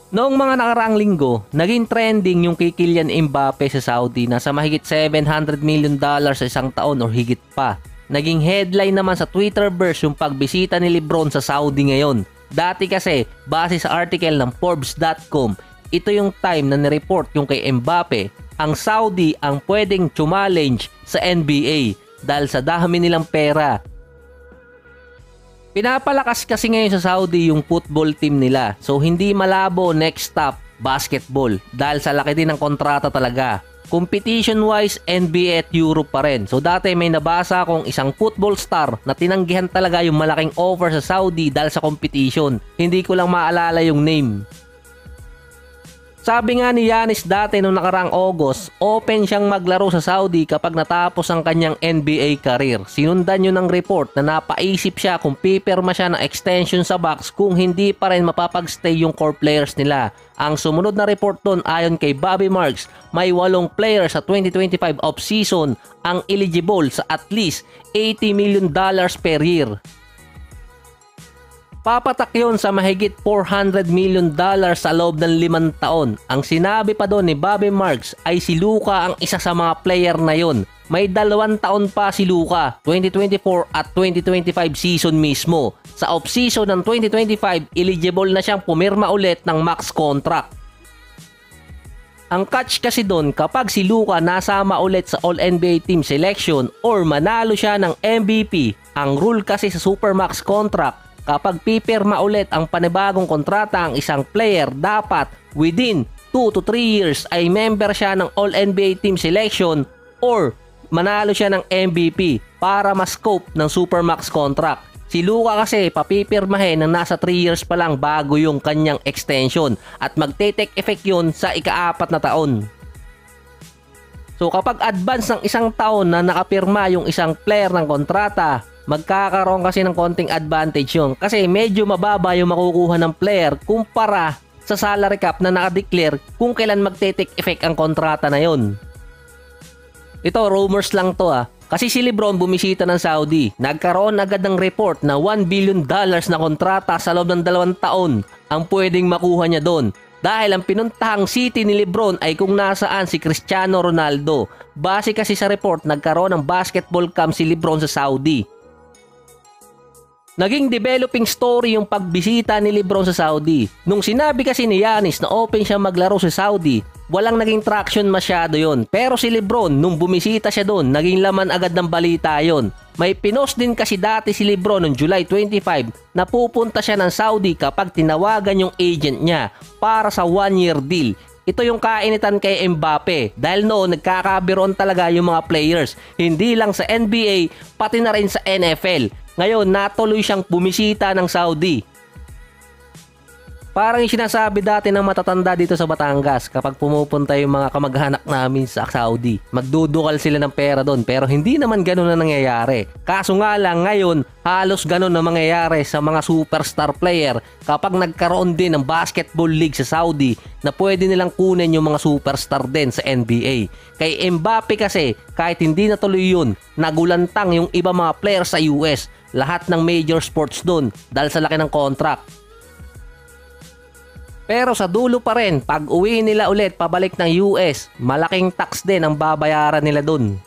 Noong mga nakaraang linggo, naging trending yung kay Kylian Mbappe sa Saudi na sa mahigit $700 million sa isang taon o higit pa. Naging headline naman sa Twitterverse yung pagbisita ni Lebron sa Saudi ngayon. Dati kasi, base sa article ng Forbes.com, ito yung time na nireport yung kay Mbappe, ang Saudi ang pwedeng challenge sa NBA dahil sa dami nilang pera. Pinapalakas kasi ngayon sa Saudi yung football team nila. So hindi malabo next stop basketball dahil sa laki din ng kontrata talaga. Competition wise, NBA at Europe pa rin. So dati may nabasa akong isang football star na tinanggihan talaga yung malaking offer sa Saudi dahil sa competition. Hindi ko lang maalala yung name. Sabi nga ni Giannis dati noong nakaraang August, open siyang maglaro sa Saudi kapag natapos ang kanyang NBA career. Sinundan yun ng report na napaisip siya kung pipirma siya ng extension sa Bucks kung hindi pa rin mapapagstay yung core players nila. Ang sumunod na report doon ayon kay Bobby Marks, may 8 players sa 2025 offseason ang eligible sa at least $80 million per year. Papatak yun sa mahigit $400 million sa loob ng 5 taon. Ang sinabi pa doon ni Bobby Marks ay si Luka ang isa sa mga player na yun. May 2 taon pa si Luka, 2024 at 2025 season mismo. Sa off-season ng 2025, eligible na siyang pumirma ulit ng max contract. Ang catch kasi doon kapag si Luka nasama ulit sa All-NBA team selection or manalo siya ng MVP, ang rule kasi sa Supermax contract, kapag pipirma ulit ang panibagong kontrata ang isang player, dapat within 2 to 3 years ay member siya ng All-NBA team selection or manalo siya ng MVP para ma-scope ng Supermax contract. Si Luka kasi papipirmahin ng nasa 3 years pa lang bago yung kanyang extension at magte-take effect yun sa ika-4 na taon. So kapag advance ng 1 taon na nakapirma yung isang player ng kontrata, magkakaroon kasi ng konting advantage yun kasi medyo mababa yung makukuha ng player kumpara sa salary cap na nakadeclare kung kailan magte-take effect ang kontrata na yun. Ito rumors lang to kasi si Lebron bumisita ng Saudi. Nagkaroon agad ng report na $1 billion na kontrata sa loob ng 2 taon ang pwedeng makuha niya doon. Dahil ang pinuntahang city ni Lebron ay kung nasaan si Cristiano Ronaldo. Base kasi sa report, nagkaroon ng basketball camp si Lebron sa Saudi. Naging developing story yung pagbisita ni Lebron sa Saudi. Nung sinabi kasi ni Giannis na open siya maglaro sa Saudi, walang naging traction masyado yon. Pero si Lebron, nung bumisita siya doon, naging laman agad ng balita yon. May pinost din kasi dati si Lebron noong July 25 na pupunta siya ng Saudi kapag tinawagan yung agent niya para sa 1-year deal. Ito yung kainitan kay Mbappe dahil noon nagkakabiroon talaga yung mga players. Hindi lang sa NBA, pati na rin sa NFL. Ngayon, natuloy siyang bumisita ng Saudi. Parang yung sinasabi dati ng matatanda dito sa Batangas kapag pumupunta yung mga kamag-anak namin sa Saudi. Magdudukal sila ng pera doon pero hindi naman ganun na nangyayari. Kaso nga lang ngayon, halos ganun na mangyayari sa mga superstar player kapag nagkaroon din ng basketball league sa Saudi na pwede nilang kunin yung mga superstar din sa NBA. Kay Mbappe kasi, kahit hindi natuloy yun, nagulantang yung iba mga player sa US. Lahat ng major sports doon dahil sa laki ng contract. Pero sa dulo pa rin, pag uwi nila ulit pabalik ng US, malaking tax din ang babayaran nila doon.